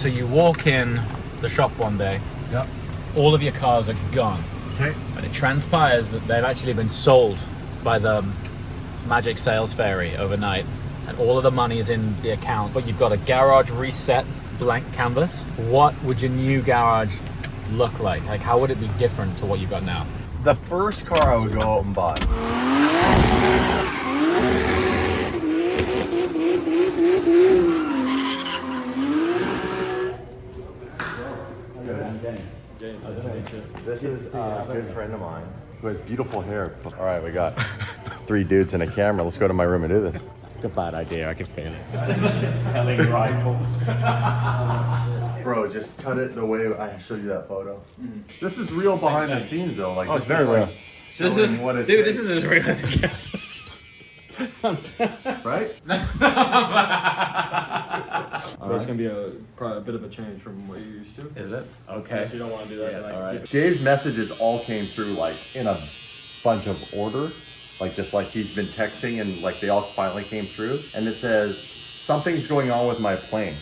So you walk in the shop one day, Yep. all of your cars are gone. Okay. And it transpires that they've actually been sold by the Magic Sales Fairy overnight. And all of the money is in the account, but you've got a garage reset blank canvas. What would your new garage look like? Like, how would it be different to what you've got now? The first car I would go out and buy. This is a good friend of mine who has beautiful hair. All right, we got 3 dudes and a camera. Let's go to my room and do this. It's a bad idea, I can feel it. Selling rifles. Bro, just cut it the way I showed you that photo. This is real behind the scenes though. Like, It's very real. This is what it Dude, this is as real as it gets. right? It's gonna be probably a bit of a change from what you're used to. Is it? Okay. So you don't want to do that. Yeah, all right. Dave's messages all came through like in a bunch of order, like just like he's been texting and like they all finally came through. And it says, something's going on with my plane.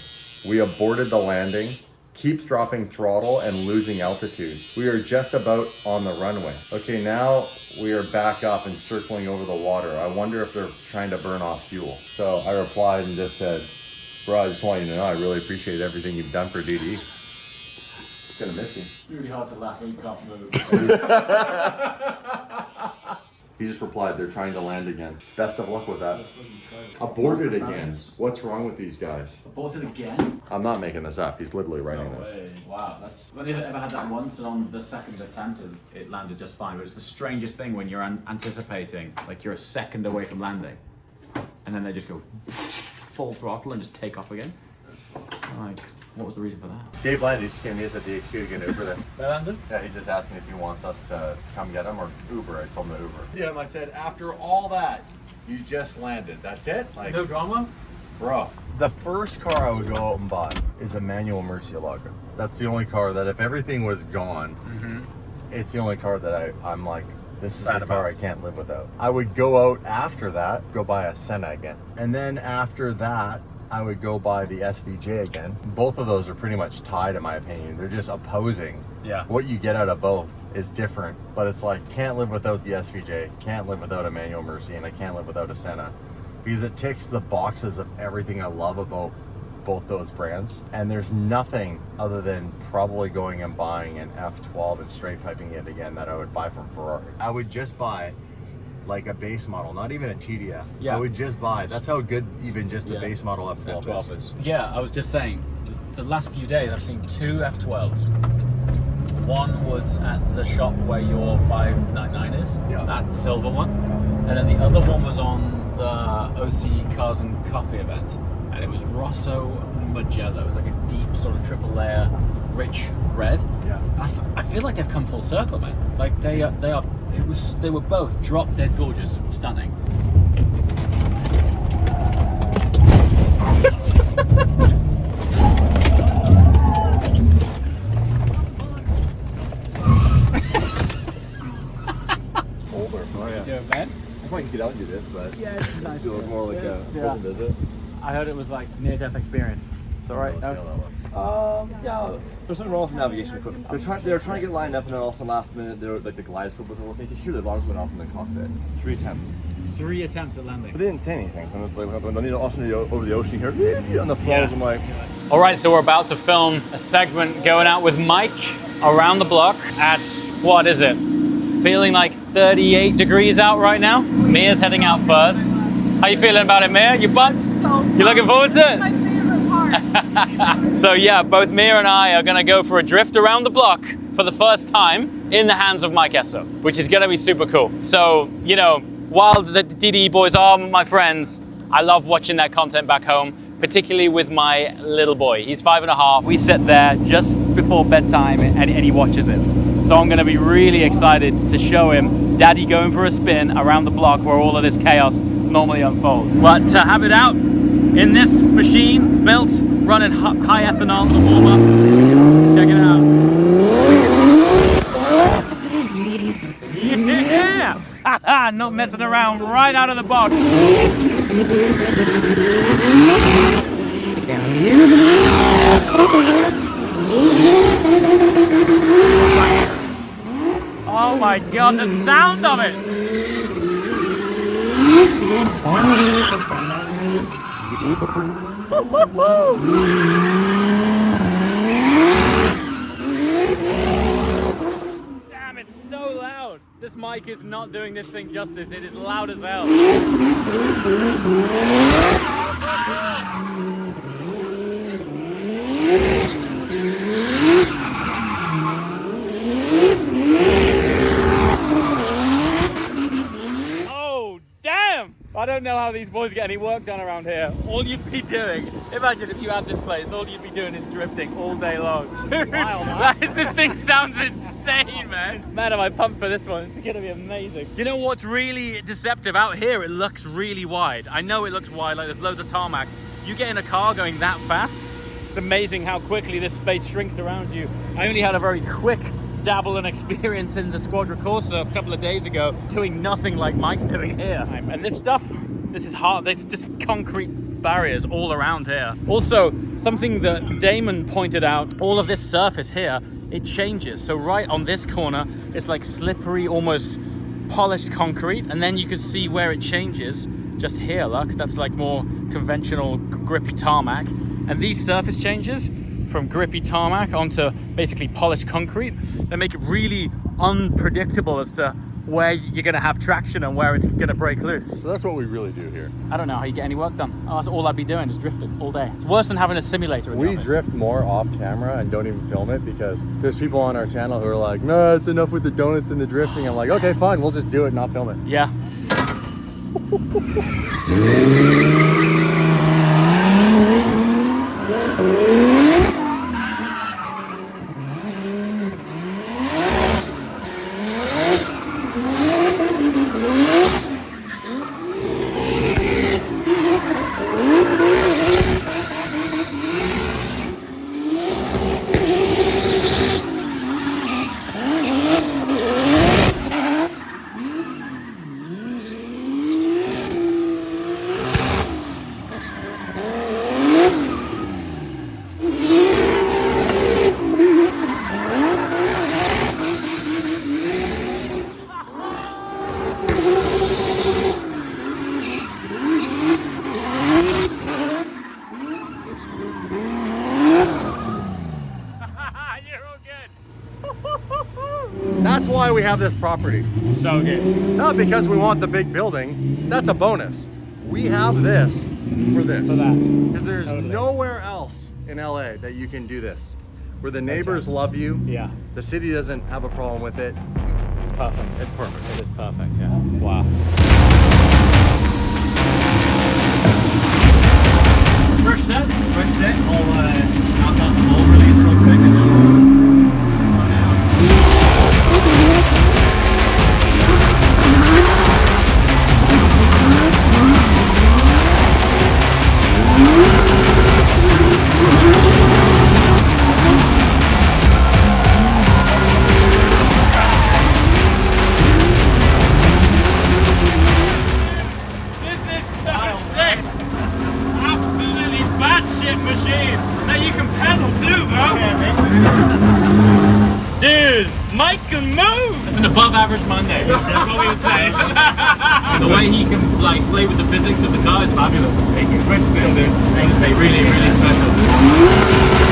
We aborted the landing, keeps dropping throttle and losing altitude. We are just about on the runway. Okay, now we are back up and circling over the water. I wonder if they're trying to burn off fuel. So I replied and just said, bro, I just want you to know I really appreciate everything you've done for DD. Gonna miss you. It's really hard to laugh when you can't move. He just replied, they're trying to land again. Best of luck with that. Aborted again. What's wrong with these guys? Aborted again? I'm not making this up. He's literally writing this. Way. Wow, that's... I've only ever had that once, and on the second attempt it landed just fine. But it's the strangest thing when you're anticipating, like you're a second away from landing, and then they just go full throttle and just take off again. Like, what was the reason for that? Dave landed. He just came to us at the HQ to get Uber there. They landed? Yeah, he's just asking if he wants us to come get him or Uber. I told him to Uber. Yeah, I said, after all that, you just landed. That's it? Like, No drama? bro. The first car I would go out and buy is a manual Murcielago. That's the only car that if everything was gone, it's the only car that I'm like, this is the car I can't live without. I would go out after that, go buy a Senna again. And then after that, I would go buy the SVJ again. Both of those are pretty much tied in my opinion. They're just opposing. Yeah. What you get out of both is different, but it's like, can't live without the SVJ, can't live without a manual Mercy, and I can't live without a Senna. Because it ticks the boxes of everything I love about both those brands. And there's nothing other than probably going and buying an F12 and straight piping it again that I would buy from Ferrari. I would just buy like a base model, not even a TDF. Yeah. I would just buy, that's how good even just the base model F12 is. Yeah, I was just saying, the last few days I've seen 2 F12s. One was at the shop where your 599 is, that silver one. And then the other one was on the OC Cars and Coffee event. And it was Rosso Magella. It was like a deep sort of triple layer, rich red. Yeah. I feel like they've come full circle, man. Like they were both drop dead gorgeous, stunning. Older. Oh yeah. Yeah, man. I might get out and do this, but Yeah, it's nice. it feels more like a prison visit. I heard it was like near-death experience. Is that right? Yeah, there's something wrong with the navigation equipment. They were trying to get lined up, and then also last minute, like the gyroscope wasn't working. You could hear the alarms went off in the cockpit. 3 attempts. 3 attempts at landing. But they didn't say anything, so I'm just like, I need to also over the ocean here, on the floors. I'm like, All right, so we're about to film a segment going out with Mike around the block at, what is it? Feeling like 38 degrees out right now. Mia's heading out first. How you feeling about it, Mia? You pumped? You looking forward to it? My favorite part. So yeah, both Mia and I are gonna go for a drift around the block for the first time in the hands of Mike Esso, which is gonna be super cool. So, you know, while the DDE boys are my friends, I love watching that content back home, particularly with my little boy. He's 5.5. We sit there just before bedtime and he watches it. So I'm gonna be really excited to show him Daddy going for a spin around the block where all of this chaos normally unfolds. But to have it out in this machine, built, running high ethanol to warm up, check it out. Yeah! Not messing around, right out of the box. my god, the sound of it! Damn, it's so loud. This mic is not doing this thing justice. It is loud as hell. Oh, damn! I don't know how these boys get any work done around here. All you'd be doing, imagine if you had this place, all you'd be doing is drifting all day long. Dude, this thing sounds insane, man. Man, am I pumped for this one. It's gonna be amazing. You know what's really deceptive? Out here, it looks really wide. I know it looks wide, like there's loads of tarmac. You get in a car going that fast, it's amazing how quickly this space shrinks around you. I only had a very quick dabble and experience in the Squadra Corsa a couple of days ago, doing nothing like Mike's doing here. And this stuff, this is hard. There's just concrete barriers all around here. Also, something that Damon pointed out, all of this surface here, it changes. So right on this corner, it's like slippery, almost polished concrete. And then you can see where it changes. Just here, look, that's like more conventional grippy tarmac. And these surface changes from grippy tarmac onto basically polished concrete, they make it really unpredictable as to where you're gonna have traction and where it's gonna break loose. So that's what we really do here. I don't know how you get any work done. Oh, that's all I'd be doing is drifting all day. It's worse than having a simulator in the We office. drift more off camera and don't even film it because there's people on our channel who are like, no, it's enough with the donuts and the drifting. I'm like, okay, fine, we'll just do it and not film it. Yeah. That's why we have this property. So good. Not because we want the big building. That's a bonus. We have this for this. For that. Because there's Totally. nowhere else in LA that you can do this. Where the neighbors love you. Yeah. The city doesn't have a problem with it. It's perfect. It's perfect. It is perfect, yeah. Wow. Fresh set? Fresh set. I'll knock off the bowl release real quick and then run out. This is so sick! Absolutely batshit machine that you can pedal too, bro! Dude, Mike can move! That's an above average Monday. That's what we would say. The way he can like play with the physics of the car is fabulous. It's great to feel, dude. Honestly, really, really special.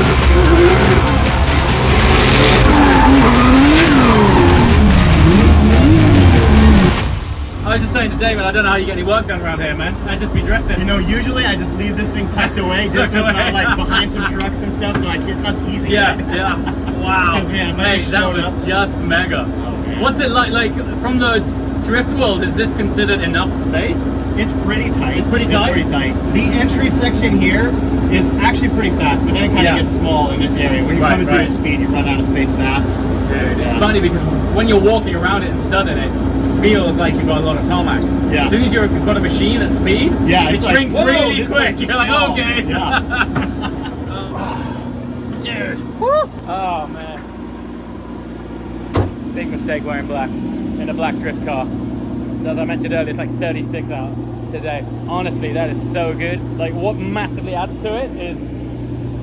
I was just saying to David, I don't know how you get any work done around here, man. I'd just be drifting. You know, usually I just leave this thing tucked away just with like behind some trucks and stuff, so it's not easy. Yeah, yeah. Wow. 'Cause, man, if I Mate, just that showed was up- just mega. man. What's it like? Like from the drift world, is this considered enough space? It's pretty tight. It's pretty tight? Pretty tight. The entry section here is actually pretty fast, but then it kind of Yeah. gets small in this area. When you're Right, coming through right. the speed, you run out of space fast. Dude, it's Yeah. funny because when you're walking around it and studying it, it feels like you've got a lot of tarmac. Yeah. As soon as you've got a machine at speed, Yeah, it it's like, shrinks whoa, really this quick. place is You're like, small. okay. Yeah. Dude. Oh man. Big mistake wearing black in a black drift car. As I mentioned earlier, it's like 36 out today. Honestly, that is so good. Like what massively adds to it is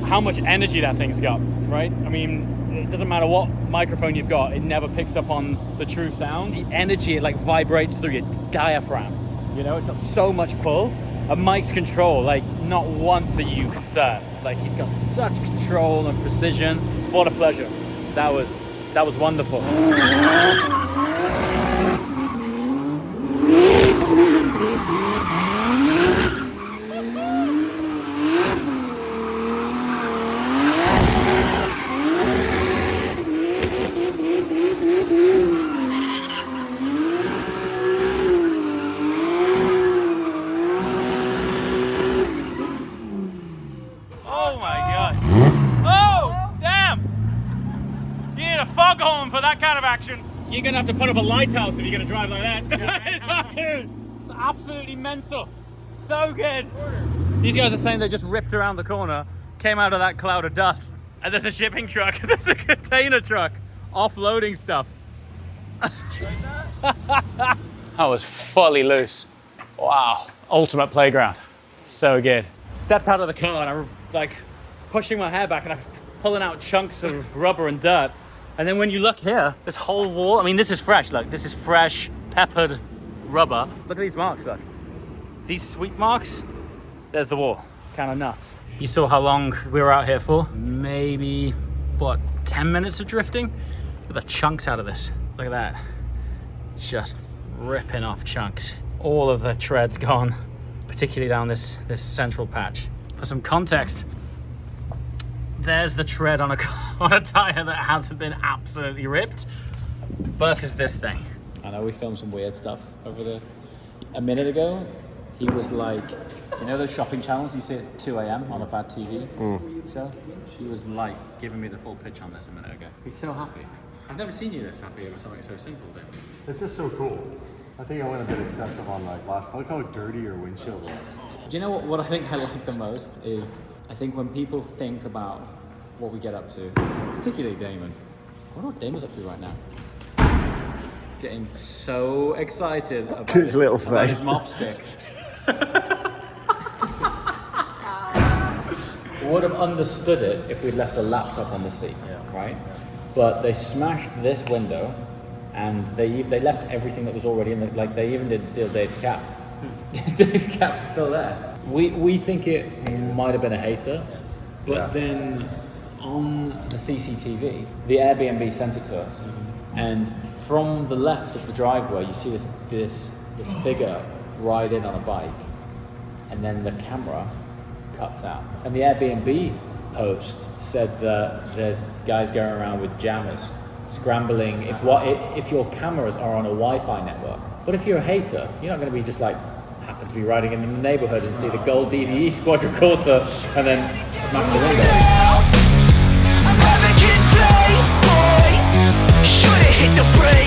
how much energy that thing's got, right? I mean, it doesn't matter what microphone you've got, it never picks up on the true sound. The energy, it like vibrates through your diaphragm. You know, it's got so much pull. A Mike's control, like not once are you concerned. Like he's got such control and precision. What a pleasure. That was wonderful. Oh my God. Oh, damn. You need a foghorn for that kind of action. You're gonna have to put up a lighthouse if you're gonna drive like that. It's absolutely mental. So good. These guys are saying they just ripped around the corner, came out of that cloud of dust, and there's a shipping truck, there's a container truck offloading stuff. I was fully loose. Wow, ultimate playground. So good. Stepped out of the car and I'm like pushing my hair back and I'm pulling out chunks of rubber and dirt. And then when you look here, this whole wall, I mean, this is fresh, look, this is fresh, peppered rubber. Look at these marks, look. These sweep marks, there's the wall. Kind of nuts. You saw how long we were out here for? Maybe, what, 10 minutes of drifting? Look at the chunks out of this. Look at that. Just ripping off chunks. All of the tread's gone, particularly down this central patch. For some context, there's the tread on a tire that hasn't been absolutely ripped versus this thing. I know we filmed some weird stuff over there. A minute ago, he was like, you know those shopping channels you see at 2 a.m. on a bad TV show? He was like giving me the full pitch on this a minute ago. He's so happy. I've never seen you this happy over something so simple, Dave. It's just so cool. I think I went a bit excessive on like last. Look how dirty your windshield was. Do you know what I think I like the most is, I think when people think about what we get up to, particularly Damon. I wonder what Damon's up to right now. Getting so excited about His little about face. his mop stick. Would have understood it if we'd left a laptop on the seat, right? But they smashed this window, and they left everything that was already in the, like they even didn't steal Dave's cap. Dave's cap's still there. We think it might have been a hater, but then on the CCTV, the Airbnb sent it to us, and from the left of the driveway, you see this figure ride in on a bike, and then the camera cuts out. And the Airbnb host said that there's guys going around with jammers, scrambling if your cameras are on a Wi-Fi network. But if you're a hater, you're not going to be just like happen to be riding in the neighborhood and see the gold DDE quadricorsa and then smash the window. American playboy, should've hit the brakes.